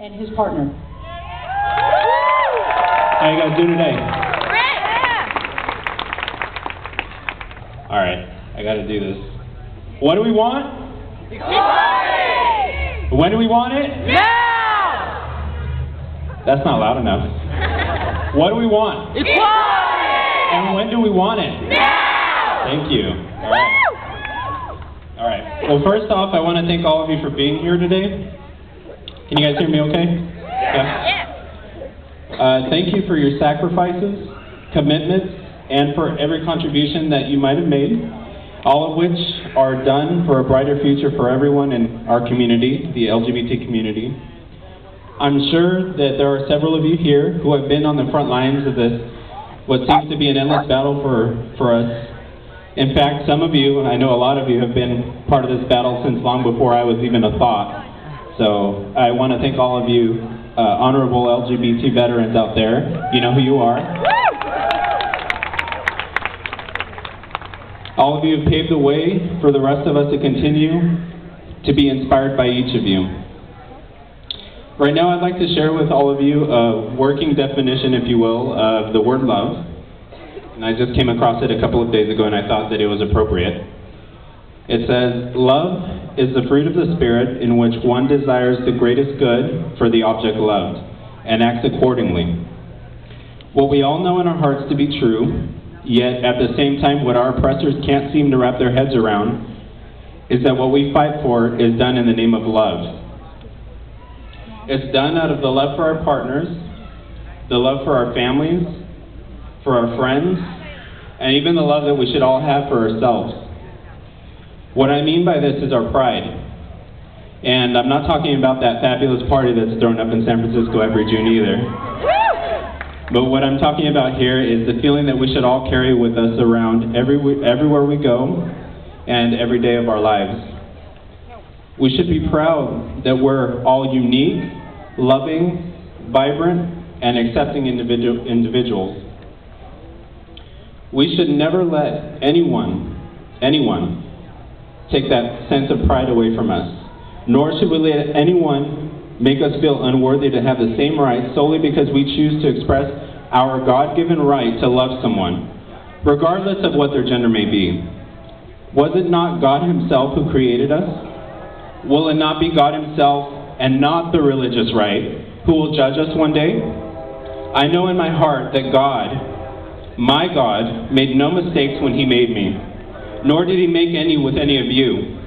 and his partner. How you guys doing today? All right, I got to do this. What do we want? Equality! When do we want it? Now! That's not loud enough. What do we want? Equality! And when do we want it? Now! Thank you. All right. Well, first off, I want to thank all of you for being here today. Can you guys hear me okay? Yeah. Thank you for your sacrifices, commitments, and for every contribution that you might have made, all of which are done for a brighter future for everyone in our community, the LGBT community. I'm sure that there are several of you here who have been on the front lines of this, what seems to be an endless battle for us. In fact, some of you, and I know a lot of you, have been part of this battle since long before I was even a thought. So I want to thank all of you honorable LGBT veterans out there. You know who you are. All of you have paved the way for the rest of us to continue to be inspired by each of you. Right now I'd like to share with all of you a working definition, if you will, of the word love. And I just came across it a couple of days ago and I thought that it was appropriate. It says, love is the fruit of the Spirit in which one desires the greatest good for the object loved and acts accordingly. What we all know in our hearts to be true, yet at the same time what our oppressors can't seem to wrap their heads around, is that what we fight for is done in the name of love. It's done out of the love for our partners, the love for our families, for our friends, and even the love that we should all have for ourselves. What I mean by this is our pride. And I'm not talking about that fabulous party that's thrown up in San Francisco every June either. But what I'm talking about here is the feeling that we should all carry with us around everywhere we go and every day of our lives. We should be proud that we're all unique, loving, vibrant, and accepting individuals. We should never let anyone take that sense of pride away from us. Nor should we let anyone make us feel unworthy to have the same rights solely because we choose to express our God-given right to love someone, regardless of what their gender may be. Was it not God Himself who created us? Will it not be God Himself and not the religious right who will judge us one day? I know in my heart that God, my God, made no mistakes when He made me, nor did He make any with any of you.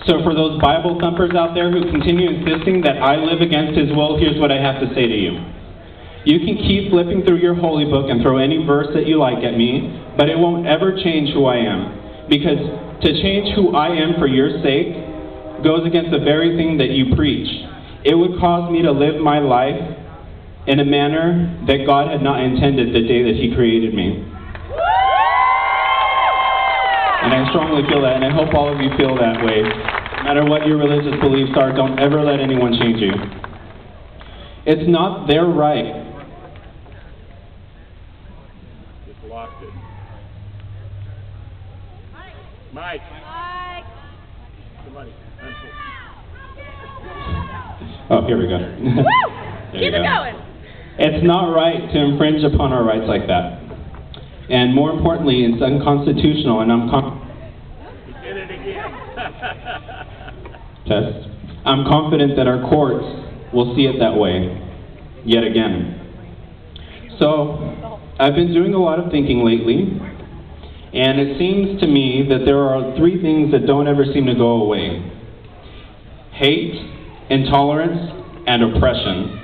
So for those Bible thumpers out there who continue insisting that I live against His will, here's what I have to say to you. You can keep flipping through your holy book and throw any verse that you like at me, but it won't ever change who I am. Because to change who I am for your sake goes against the very thing that you preach. It would cause me to live my life in a manner that God had not intended the day that He created me. And I strongly feel that, and I hope all of you feel that way. No matter what your religious beliefs are, don't ever let anyone change you. It's not their right. Just lost it. Mike. Somebody. Oh, here we go. Keep it going. It's not right to infringe upon our rights like that. And more importantly, it's unconstitutional, and You did it again. Test. I'm confident that our courts will see it that way, yet again. So, I've been doing a lot of thinking lately, and it seems to me that there are three things that don't ever seem to go away: hate, intolerance, and oppression.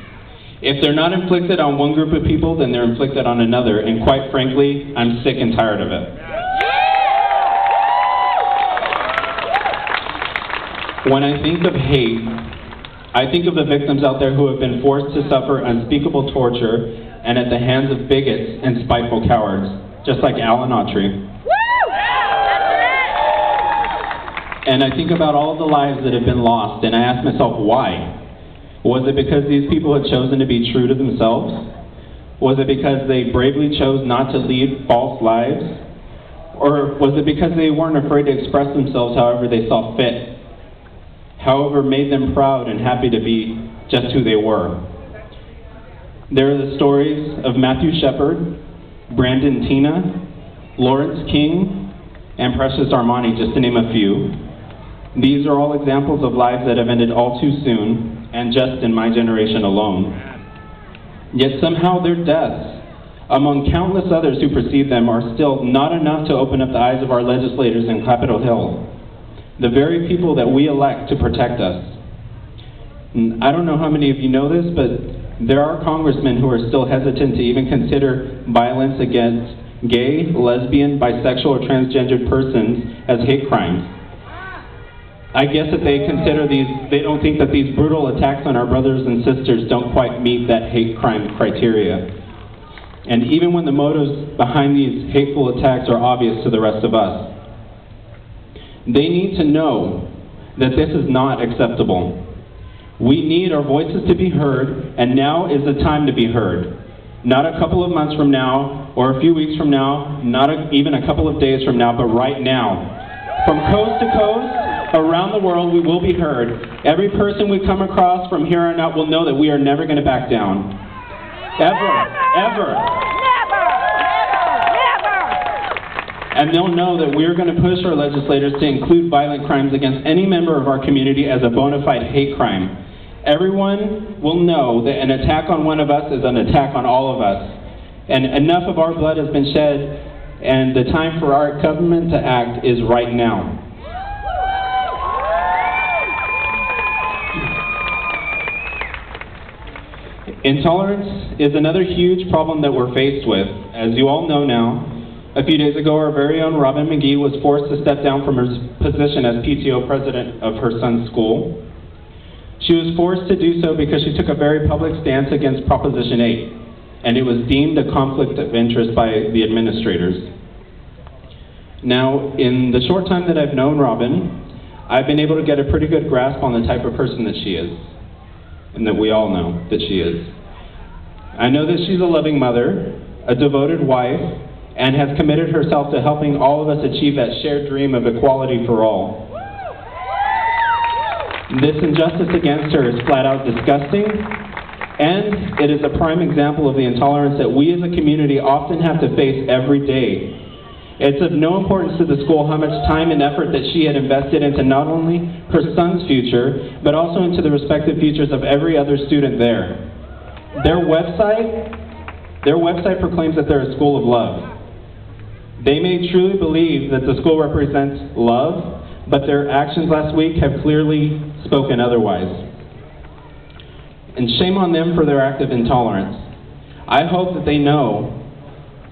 If they're not inflicted on one group of people, then they're inflicted on another, and quite frankly, I'm sick and tired of it. When I think of hate, I think of the victims out there who have been forced to suffer unspeakable torture and at the hands of bigots and spiteful cowards, just like Alan Autry. And I think about all the lives that have been lost, and I ask myself, why? Was it because these people had chosen to be true to themselves? Was it because they bravely chose not to lead false lives? Or was it because they weren't afraid to express themselves however they saw fit? However made them proud and happy to be just who they were. There are the stories of Matthew Shepard, Brandon Tina, Lawrence King, and Precious Armani, just to name a few. These are all examples of lives that have ended all too soon, and just in my generation alone. Yet somehow their deaths, among countless others who precede them, are still not enough to open up the eyes of our legislators in Capitol Hill, the very people that we elect to protect us. And I don't know how many of you know this, but there are congressmen who are still hesitant to even consider violence against gay, lesbian, bisexual, or transgendered persons as hate crimes. I guess that they don't think that these brutal attacks on our brothers and sisters don't quite meet that hate crime criteria. And even when the motives behind these hateful attacks are obvious to the rest of us, they need to know that this is not acceptable. We need our voices to be heard, and now is the time to be heard. Not a couple of months from now, or a few weeks from now, even a couple of days from now, but right now. From coast to coast, around the world, we will be heard. Every person we come across from here on out will know that we are never going to back down. Ever. Ever. Never. Never. And they'll know that we're going to push our legislators to include violent crimes against any member of our community as a bona fide hate crime. Everyone will know that an attack on one of us is an attack on all of us. And enough of our blood has been shed, and the time for our government to act is right now. Intolerance is another huge problem that we're faced with. As you all know now, a few days ago, our very own Robin McGee was forced to step down from her position as PTO president of her son's school. She was forced to do so because she took a very public stance against Proposition 8, and it was deemed a conflict of interest by the administrators. Now, in the short time that I've known Robin, I've been able to get a pretty good grasp on the type of person that she is, and that we all know that she is. I know that she's a loving mother, a devoted wife, and has committed herself to helping all of us achieve that shared dream of equality for all. This injustice against her is flat out disgusting, and it is a prime example of the intolerance that we as a community often have to face every day. It's of no importance to the school how much time and effort that she had invested into not only her son's future, but also into the respective futures of every other student there. Their website proclaims that they're a school of love. They may truly believe that the school represents love, but their actions last week have clearly spoken otherwise. And shame on them for their act of intolerance. I hope that they know,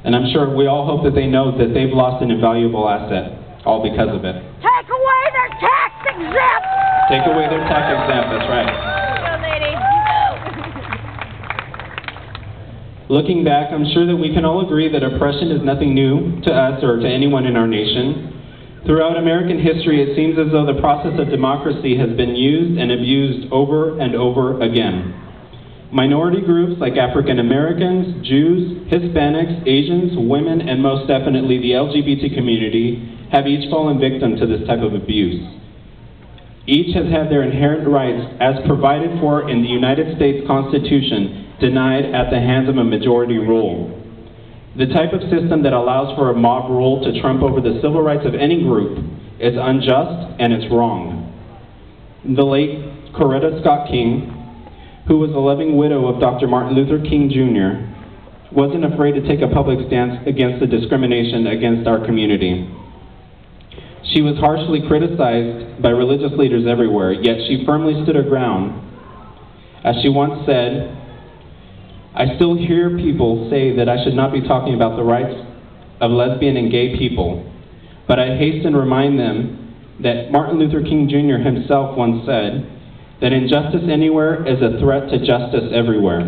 and I'm sure we all hope that they know, that they've lost an invaluable asset, all because of it. Take away their tax exempt. Take away their tax exempt, that's right. Go, lady. Looking back, I'm sure that we can all agree that oppression is nothing new to us or to anyone in our nation. Throughout American history, it seems as though the process of democracy has been used and abused over and over again. Minority groups like African Americans, Jews, Hispanics, Asians, women, and most definitely the LGBT community have each fallen victim to this type of abuse. Each has had their inherent rights, as provided for in the United States Constitution, denied at the hands of a majority rule. The type of system that allows for a mob rule to trump over the civil rights of any group is unjust and it's wrong. The late Coretta Scott King, who was a loving widow of Dr. Martin Luther King Jr., wasn't afraid to take a public stance against the discrimination against our community. She was harshly criticized by religious leaders everywhere, yet she firmly stood her ground. As she once said, "I still hear people say that I should not be talking about the rights of lesbian and gay people, but I hasten to remind them that Martin Luther King Jr. himself once said that injustice anywhere is a threat to justice everywhere."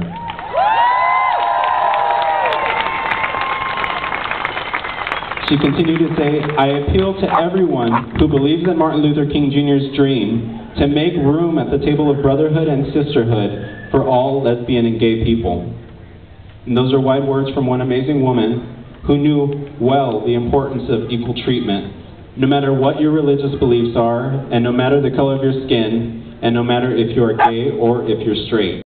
She continued to say, "I appeal to everyone who believes in Martin Luther King Jr.'s dream to make room at the table of brotherhood and sisterhood for all lesbian and gay people." And those are wise words from one amazing woman who knew well the importance of equal treatment. No matter what your religious beliefs are, and no matter the color of your skin, and no matter if you are gay or if you're straight.